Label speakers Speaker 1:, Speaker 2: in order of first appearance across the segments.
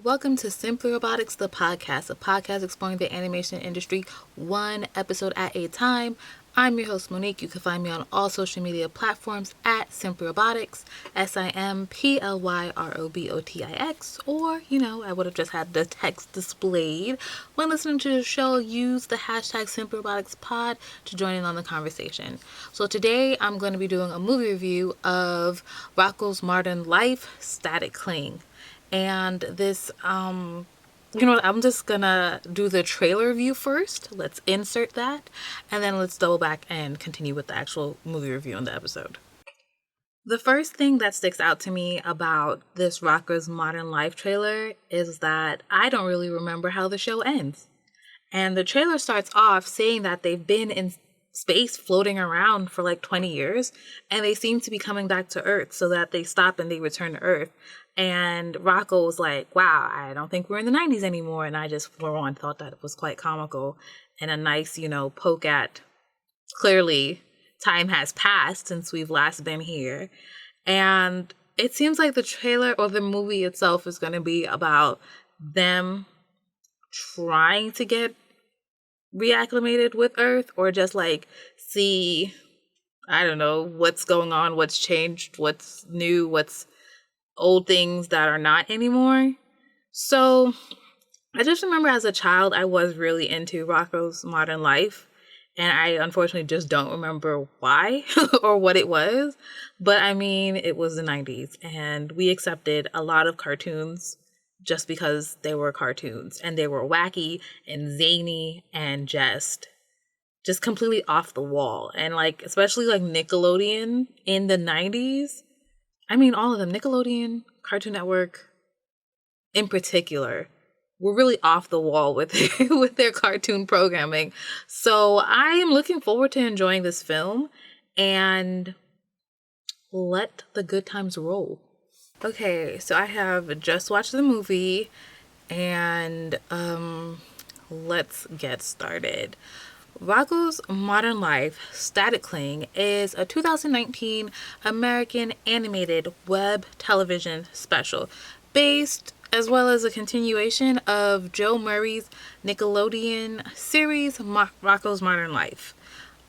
Speaker 1: Welcome to Simply Robotics, the podcast, a podcast exploring the animation industry one episode at a time. I'm your host, Monique. You can find me on all social media platforms at Simply Robotics, SIMPLYROBOTIX, or, I would have just had the text displayed. When listening to the show, use the hashtag Simply Robotics Pod to join in on the conversation. So today, I'm going to be doing a movie review of Rocko's Modern Life, Static Cling. And this, I'm just gonna do the trailer review first. Let's insert that, and then let's double back and continue with the actual movie review in the episode. The first thing that sticks out to me about this Rocko's Modern Life trailer is that I don't really remember how the show ends. And the trailer starts off saying that they've been in space floating around for like 20 years, and they seem to be coming back to Earth, so that they stop and they return to Earth. And Rocko was like, wow, I don't think we're in the 90s anymore. And I just, for one, thought that it was quite comical and a nice, poke at, clearly time has passed since we've last been here. And it seems like the trailer or the movie itself is going to be about them trying to get reacclimated with Earth, or just like see, I don't know, what's going on, what's changed, what's new, what's old things that are not anymore. So I just remember as a child, I was really into Rocko's Modern Life, and I unfortunately just don't remember why or what it was. But I mean, it was the 90s, and we accepted a lot of cartoons just because they were cartoons, and they were wacky and zany and just completely off the wall. And like, especially like Nickelodeon in the 90s. I mean, all of them, Nickelodeon, Cartoon Network in particular, were really off the wall with with their cartoon programming. So I am looking forward to enjoying this film, and let the good times roll. Okay, so I have just watched the movie, and let's get started. Rocko's Modern Life, Static Cling is a 2019 American animated web television special based as well as a continuation of Joe Murray's Nickelodeon series Rocko's Modern Life.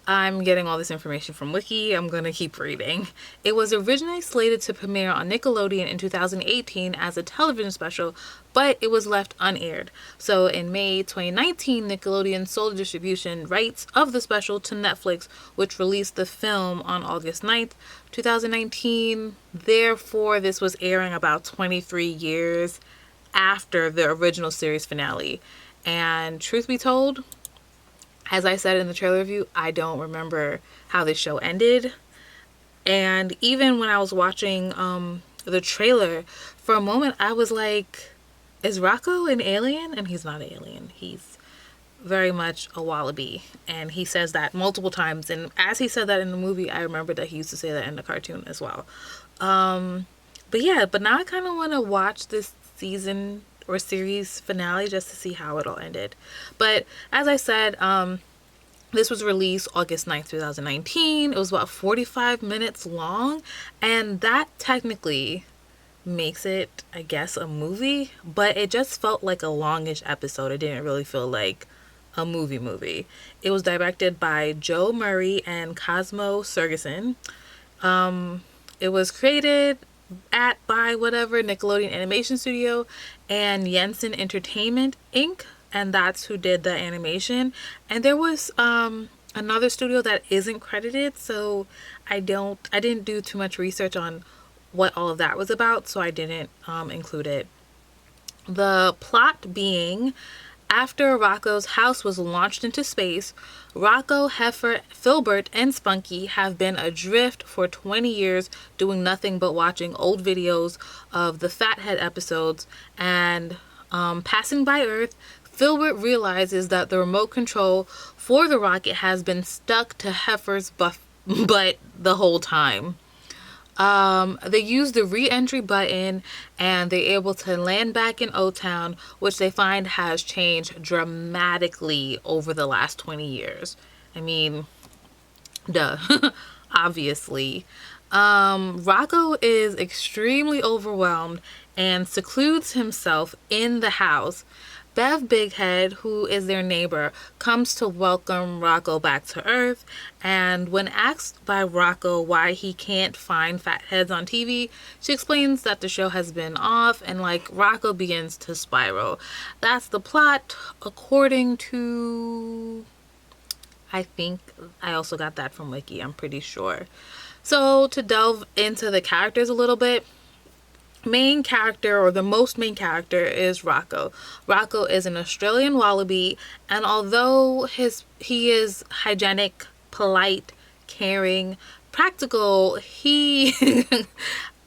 Speaker 1: I'm getting all this information from Wiki. I'm going to keep reading. It was originally slated to premiere on Nickelodeon in 2018 as a television special, but it was left unaired. So in May 2019, Nickelodeon sold the distribution rights of the special to Netflix, which released the film on August 9th, 2019. Therefore, this was airing about 23 years after the original series finale. And truth be told, as I said in the trailer review, I don't remember how this show ended. And even when I was watching the trailer, for a moment I was like, is Rocko an alien? And he's not an alien. He's very much a wallaby. And he says that multiple times. And as he said that in the movie, I remember that he used to say that in the cartoon as well. But now I kind of want to watch this season or series finale just to see how it all ended. But as I said, this was released August 9th, 2019. It was about 45 minutes long, and that technically makes it, I guess, a movie, but it just felt like a longish episode. It didn't really feel like a movie. It was directed by Joe Murray and Cosmo Serguson. It was created by Nickelodeon Animation Studio and Yeson Entertainment Inc., and that's who did the animation. And there was another studio that isn't credited, so I didn't do too much research on what all of that was about, so I didn't include it. The plot being, after Rocko's house was launched into space, Rocko, Heffer, Filburt, and Spunky have been adrift for 20 years doing nothing but watching old videos of the Fathead episodes, and passing by Earth, Filburt realizes that the remote control for the rocket has been stuck to Heffer's butt the whole time. They use the re-entry button, and they're able to land back in O-Town, which they find has changed dramatically over the last 20 years. I mean, duh, obviously. Rocko is extremely overwhelmed and secludes himself in the house. Bev Bighead, who is their neighbor, comes to welcome Rocko back to Earth, and when asked by Rocko why he can't find Fatheads on TV, she explains that the show has been off, and like Rocko begins to spiral. That's the plot, according to... I think I also got that from Wiki, I'm pretty sure. So to delve into the characters a little bit, main character, or the most main character, is Rocko. Rocko is an Australian wallaby, and although he is hygienic, polite, caring, practical, he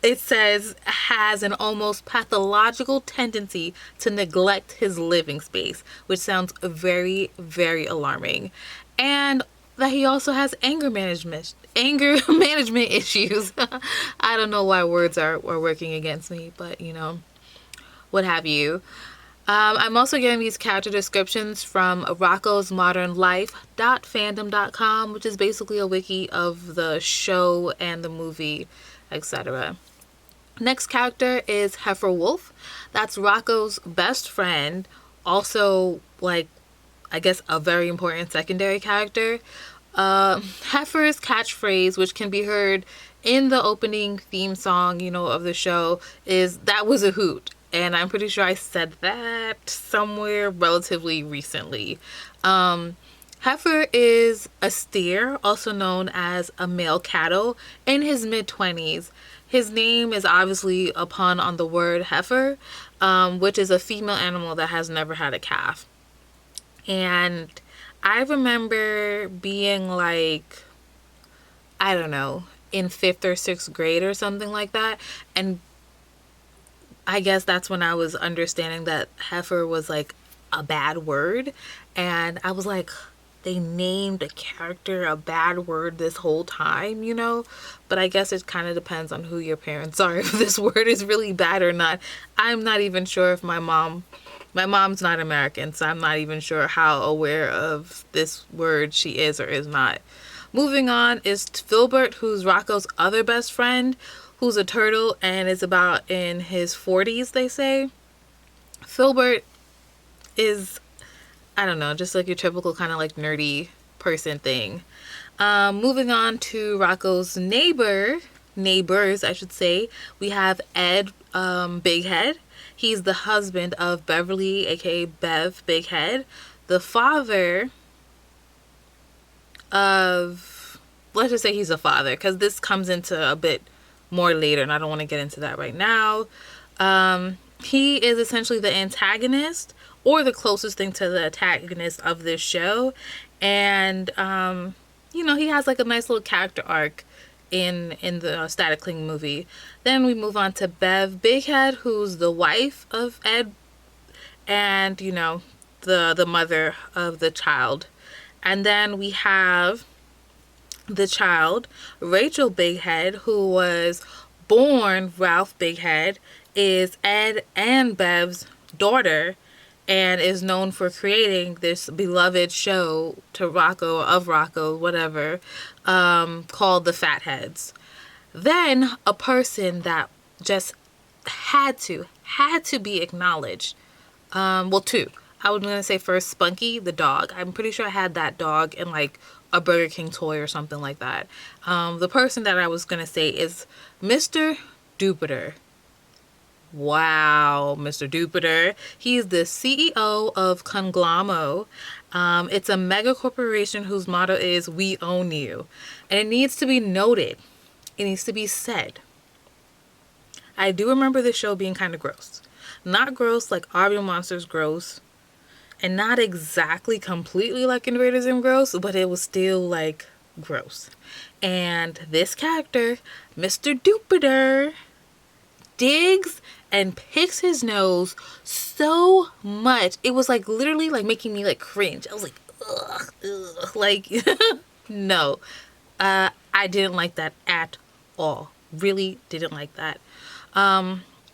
Speaker 1: it says has an almost pathological tendency to neglect his living space, which sounds very, very alarming. And that he also has anger management issues. I don't know why words are working against me, but you know, what have you. I'm also getting these character descriptions from Rocko's Modern Life.fandom.com, which is basically a wiki of the show and the movie, etc. Next character is Heifer Wolf. That's Rocko's best friend, also like, I guess, a very important secondary character. Heifer's catchphrase, which can be heard in the opening theme song, you know, of the show, is "That was a hoot." And I'm pretty sure I said that somewhere relatively recently. Heifer is a steer, also known as a male cattle, in his mid-20s. His name is obviously a pun on the word heifer, which is a female animal that has never had a calf. And I remember being like, I don't know, in 5th or 6th grade or something like that. And I guess that's when I was understanding that heifer was like a bad word. And I was like, they named a character a bad word this whole time, you know? But I guess it kind of depends on who your parents are, if this word is really bad or not. I'm not even sure if my mom's not American, so I'm not even sure how aware of this word she is or is not. Moving on is Filburt, who's Rocko's other best friend, who's a turtle and is about in his 40s, they say. Filburt is, I don't know, just like your typical kind of like nerdy person thing. Moving on to Rocko's neighbors, I should say, we have Ed Bighead. He's the husband of Beverly, aka Bev Bighead, the father of, let's just say he's a father, because this comes into a bit more later, and I don't want to get into that right now. He is essentially the antagonist, or the closest thing to the antagonist of this show, and you know, he has like a nice little character arc in the Static Cling movie. Then we move on to Bev Bighead, who's the wife of Ed, and you know, the mother of the child. And then we have the child, Rachel Bighead, who was born Ralph Bighead, is Ed and Bev's daughter, and is known for creating this beloved show to Rocko, whatever, called the Fatheads. Then a person that just had to be acknowledged. Well, two. I was going to say first Spunky, the dog. I'm pretty sure I had that dog in like a Burger King toy or something like that. The person that I was going to say is Mr. Jupiter. Wow, Mr. Jupiter. He's the CEO of Conglomo. It's a mega corporation whose motto is "We own you." And it needs to be noted. It needs to be said. I do remember the show being kind of gross. Not gross like Are Real Monsters gross. And not exactly completely like Invaders Zim gross, but it was still like gross. And this character, Mr. Jupiter, digs and picks his nose so much. It was like literally like making me like cringe. I was like, ugh, like, no. I didn't like that at all. Really didn't like that.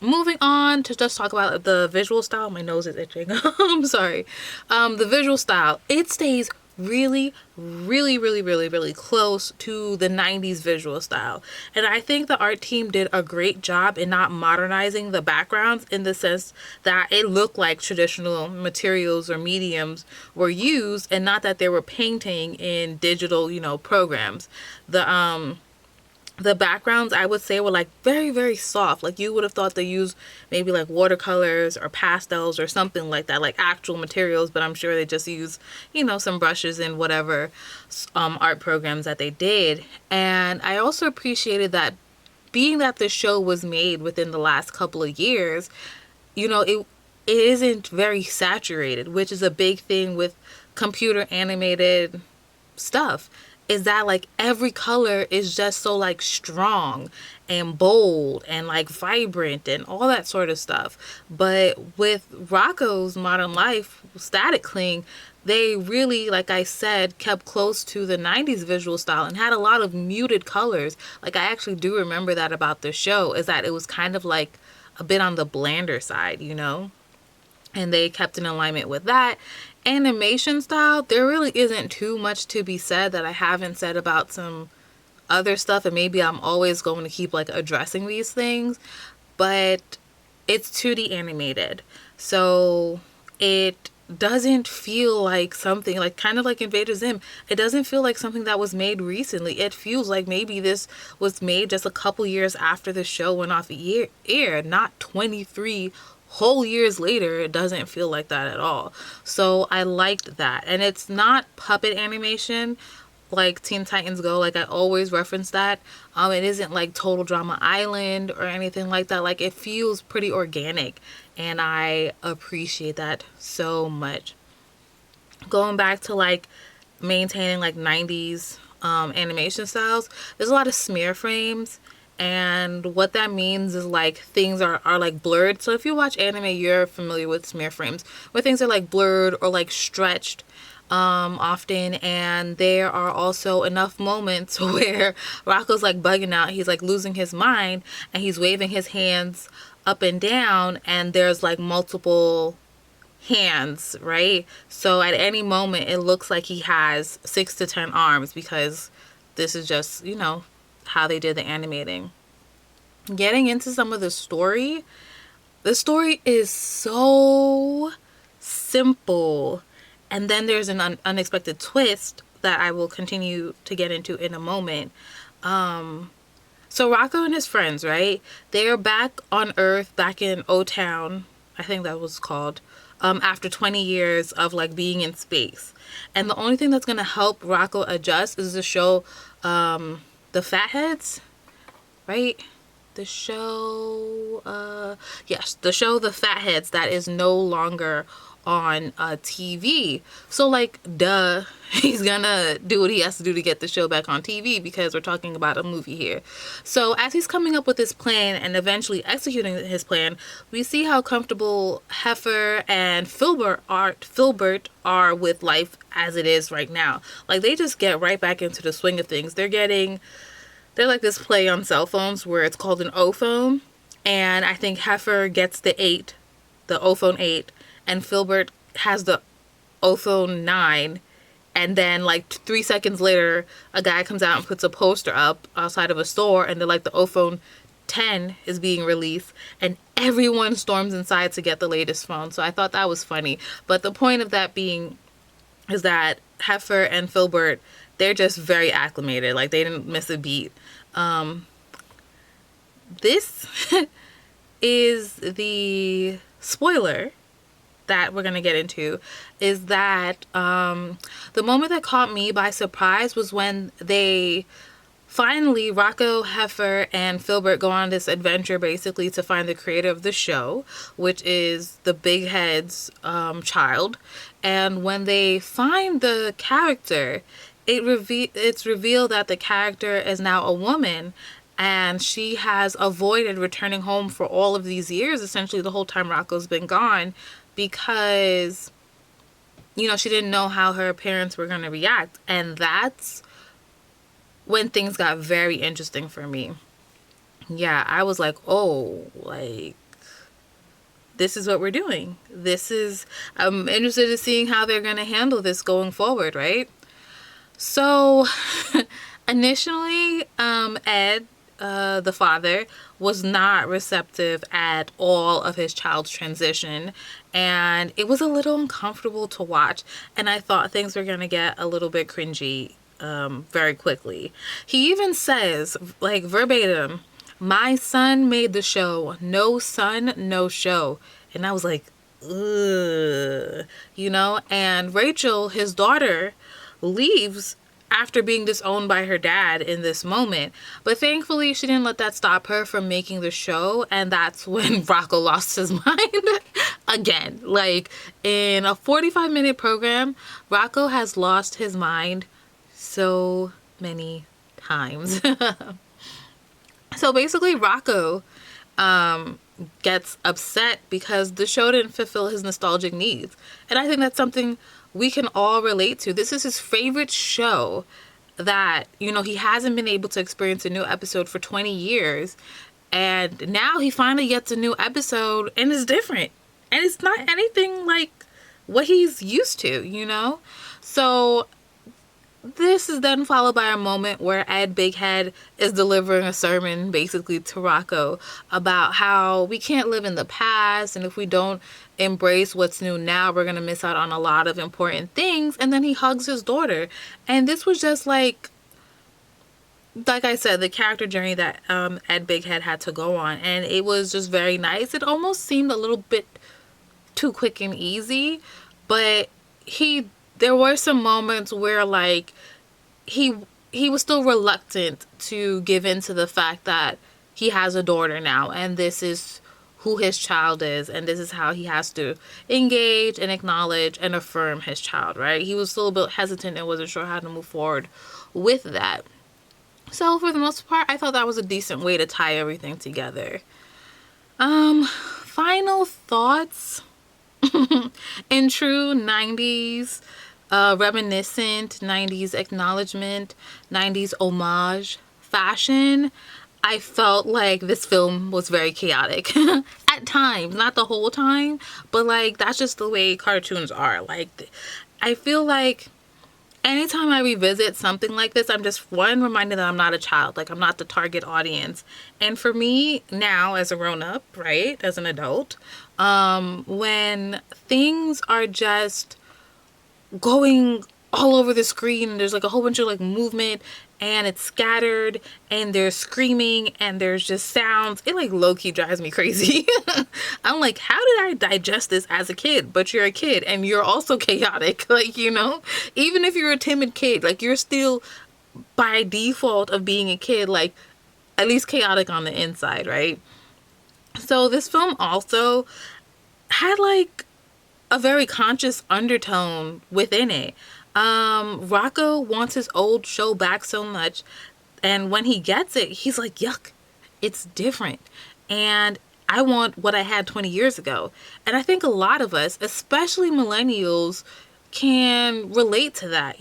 Speaker 1: Moving on to just talk about the visual style. My nose is itching. I'm sorry. The visual style. It stays really, really, really, really, really close to the 90s visual style. And I think the art team did a great job in not modernizing the backgrounds, in the sense that it looked like traditional materials or mediums were used, and not that they were painting in digital, programs. The backgrounds, I would say, were like very, very soft. Like you would have thought they used maybe like watercolors or pastels or something like that, like actual materials, but I'm sure they just used, some brushes and whatever art programs that they did. And I also appreciated that, being that the show was made within the last couple of years, it isn't very saturated, which is a big thing with computer animated stuff, is that like every color is just so like strong and bold and like vibrant and all that sort of stuff. But with Rocko's Modern Life Static Cling, they really, like I said, kept close to the 90s visual style and had a lot of muted colors. Like I actually do remember that about the show, is that it was kind of like a bit on the blander side, and they kept in alignment with that. Animation style, there really isn't too much to be said that I haven't said about some other stuff, and maybe I'm always going to keep like addressing these things, but it's 2D animated, so it doesn't feel like something like, kind of like Invader Zim, it doesn't feel like something that was made recently. It feels like maybe this was made just a couple years after the show went off air, not 23 whole years later. It doesn't feel like that at all. So I liked that. And it's not puppet animation like Teen Titans Go. Like I always reference that. It isn't like Total Drama Island or anything like that. Like it feels pretty organic, and I appreciate that so much. Going back to like maintaining like 90s animation styles, there's a lot of smear frames. And what that means is like things are like blurred. So if you watch anime, you're familiar with smear frames, where things are like blurred or like stretched often. And there are also enough moments where Rocko's like bugging out. He's like losing his mind, and he's waving his hands up and down, and there's like multiple hands, right? So at any moment it looks like he has 6 to 10 arms, because this is just, how they did the animating. Getting into some of the story is so simple, and then there's an unexpected twist that I will continue to get into in a moment. So Rocko and his friends, right? They're back on Earth, back in O-Town, I think that was called, after 20 years of like being in space. And the only thing that's going to help Rocko adjust is the show, the Fatheads, right? The show, yes, the show The Fatheads, that is no longer on TV. So like, duh, he's gonna do what he has to do to get the show back on TV, because we're talking about a movie here. So as he's coming up with his plan and eventually executing his plan, we see how comfortable Heffer and Filburt are with life as it is right now. Like they just get right back into the swing of things. They're like this play on cell phones where it's called an O phone, and I think Heffer gets the O phone 8, and Filburt has the O phone 9. And then like 3 seconds later, a guy comes out and puts a poster up outside of a store, and they're like, the O phone 10 is being released, and everyone storms inside to get the latest phone. So I thought that was funny. But the point of that being is that Heffer and Filburt, they're just very acclimated. Like they didn't miss a beat. This is the spoiler that we're going to get into, is that the moment that caught me by surprise was when they finally, Rocko, Heffer, and Filburt go on this adventure basically to find the creator of the show, which is the Bighead's child. And when they find the character, it's revealed that the character is now a woman, and she has avoided returning home for all of these years, essentially the whole time Rocko's been gone, because she didn't know how her parents were going to react. And that's when things got very interesting for me. Yeah, I was like, oh, like, this is what we're doing. I'm interested in seeing how they're going to handle this going forward, right? So initially, Ed, the father, was not receptive at all of his child's transition, and it was a little uncomfortable to watch, and I thought things were going to get a little bit cringy very quickly. He even says, like verbatim, "My son made the show. No son, no show." And I was like, ugh, and Rachel, his daughter, leaves after being disowned by her dad in this moment. But thankfully, she didn't let that stop her from making the show. And that's when Rocko lost his mind again. Like, in a 45-minute program, Rocko has lost his mind so many times. So basically, Rocko gets upset because the show didn't fulfill his nostalgic needs. And I think that's something we can all relate to. This is his favorite show that, he hasn't been able to experience a new episode for 20 years. And now he finally gets a new episode and it's different. And it's not anything like what he's used to, So this is then followed by a moment where Ed Bighead is delivering a sermon basically to Rocko about how we can't live in the past, and if we don't embrace what's new now, we're going to miss out on a lot of important things. And then he hugs his daughter. And this was just like I said, the character journey that Ed Bighead had to go on. And it was just very nice. It almost seemed a little bit too quick and easy, but there were some moments where like he was still reluctant to give in to the fact that he has a daughter now, and this is who his child is, and this is how he has to engage and acknowledge and affirm his child, right? He was still a bit hesitant and wasn't sure how to move forward with that. So for the most part, I thought that was a decent way to tie everything together. Final thoughts. In true 90s reminiscent 90s acknowledgement, 90s homage fashion, I felt like this film was very chaotic at times, not the whole time, but like that's just the way cartoons are. Like, I feel like anytime I revisit something like this, I'm just reminded that I'm not a child, like I'm not the target audience. And for me now, as a grown-up, right, as an adult, when things are just going all over the screen and there's like a whole bunch of like movement and it's scattered and there's screaming and there's just sounds, it like low-key drives me crazy. I'm like, how did I digest this as a kid? But you're a kid and you're also chaotic, like, even if you're a timid kid, like you're still by default of being a kid, like at least chaotic on the inside, right? So this film also had like a very conscious undertone within it. Rocko wants his old show back so much, and when he gets it, he's like, yuck, it's different. And I want what I had 20 years ago. And I think a lot of us, especially millennials, can relate to that,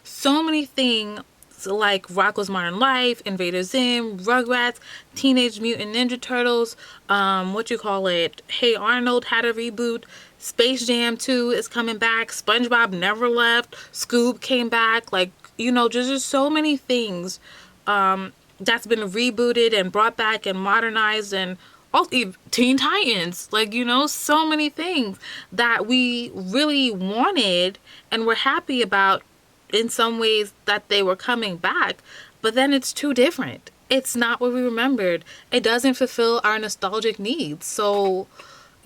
Speaker 1: So many things like Rocko's Modern Life, Invader Zim, Rugrats, Teenage Mutant Ninja Turtles, Hey Arnold had a reboot, Space Jam 2 is coming back, SpongeBob Never Left, Scoob came back, like, just so many things that's been rebooted and brought back and modernized, and also Teen Titans, like, so many things that we really wanted and were happy about in some ways that they were coming back, but then it's too different. It's not what we remembered. It doesn't fulfill our nostalgic needs. So,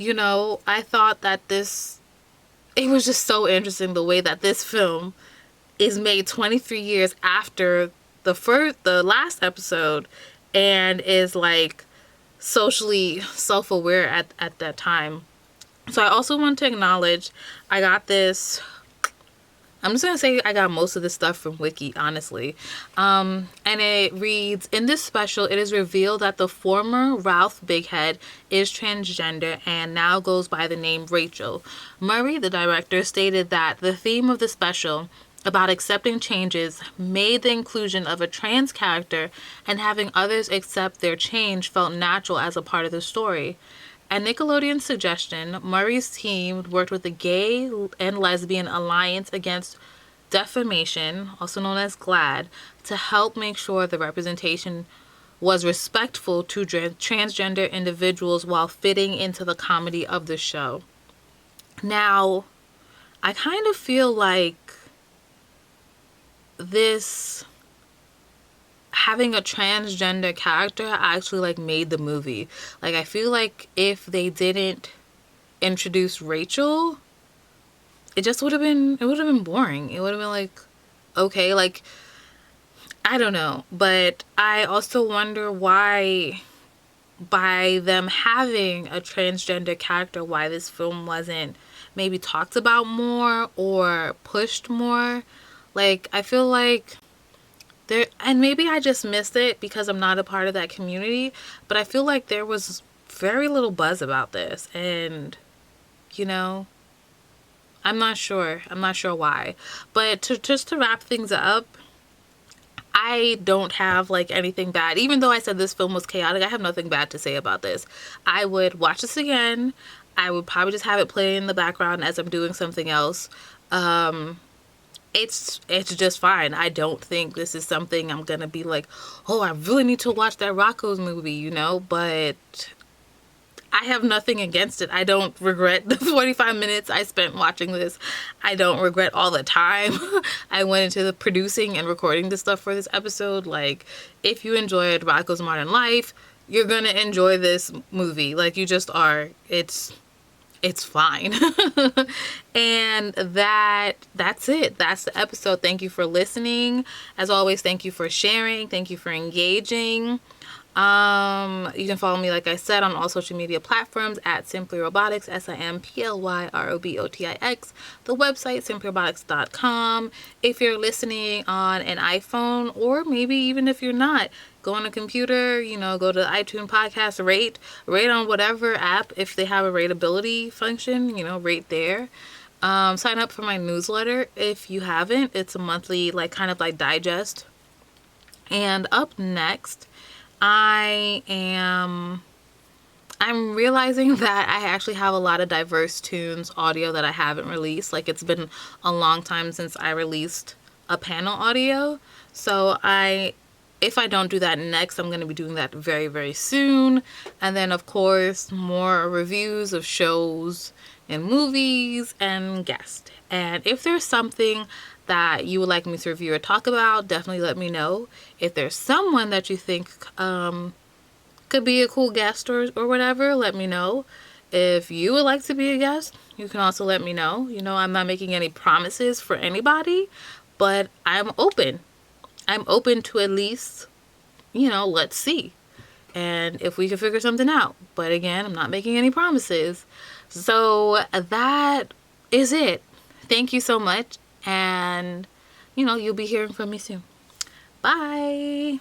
Speaker 1: I thought that it was just so interesting the way that this film is made 23 years after the last episode and is like socially self-aware at that time. So I also want to acknowledge I got this. I'm just going to say I got most of this stuff from Wiki, honestly. And it reads, in this special, it is revealed that the former Ralph Bighead is transgender and now goes by the name Rachel. Murray, the director, stated that the theme of the special about accepting changes made the inclusion of a trans character and having others accept their change felt natural as a part of the story. At Nickelodeon's suggestion, Murray's team worked with the Gay and Lesbian Alliance Against Defamation, also known as GLAAD, to help make sure the representation was respectful to transgender individuals while fitting into the comedy of the show. Now, I kind of feel like this having a transgender character actually like made the movie. Like, I feel like if they didn't introduce Rachel, it would have been boring. It would have been like, okay, like, I don't know. But I also wonder why, by them having a transgender character, why this film wasn't maybe talked about more or pushed more. Like, I feel like there, and maybe I just missed it because I'm not a part of that community, but I feel like there was very little buzz about this. And, you know, I'm not sure why. But just to wrap things up, I don't have like anything bad. Even though I said this film was chaotic, I have nothing bad to say about this. I would watch this again. I would probably just have it play in the background as I'm doing something else. It's just fine. I don't think this is something I'm gonna be like, oh, I really need to watch that Rocko's movie, you know? But I have nothing against it. I don't regret the 45 minutes I spent watching this. I don't regret all the time I went into the producing and recording this stuff for this episode. Like, if you enjoyed Rocko's Modern Life, you're gonna enjoy this movie. Like, you just are. It's fine. And that's it. That's the episode. Thank you for listening. As always, thank you for sharing. Thank you for engaging. You can follow me, like I said, on all social media platforms at Simply Robotics, SIMPLYROBOTIX. The website, simplyrobotics.com. If you're listening on an iPhone, or maybe even if you're not, go on a computer, you know, go to iTunes podcast, rate on whatever app. If they have a rateability function, you know, rate there. Sign up for my newsletter if you haven't. It's a monthly, like, kind of like digest. And up next, I'm realizing that I actually have a lot of diverse tunes audio that I haven't released. Like, it's been a long time since I released a panel audio. So if I don't do that next, I'm going to be doing that very, very soon. And then, of course, more reviews of shows and movies and guests. And if there's something that you would like me to review or talk about, definitely let me know. If there's someone that you think could be a cool guest or whatever, let me know. If you would like to be a guest, you can also let me know. You know, I'm not making any promises for anybody, but I'm open. I'm open to at least, you know, let's see. And if we can figure something out. But again, I'm not making any promises. So that is it. Thank you so much. And, you know, you'll be hearing from me soon. Bye.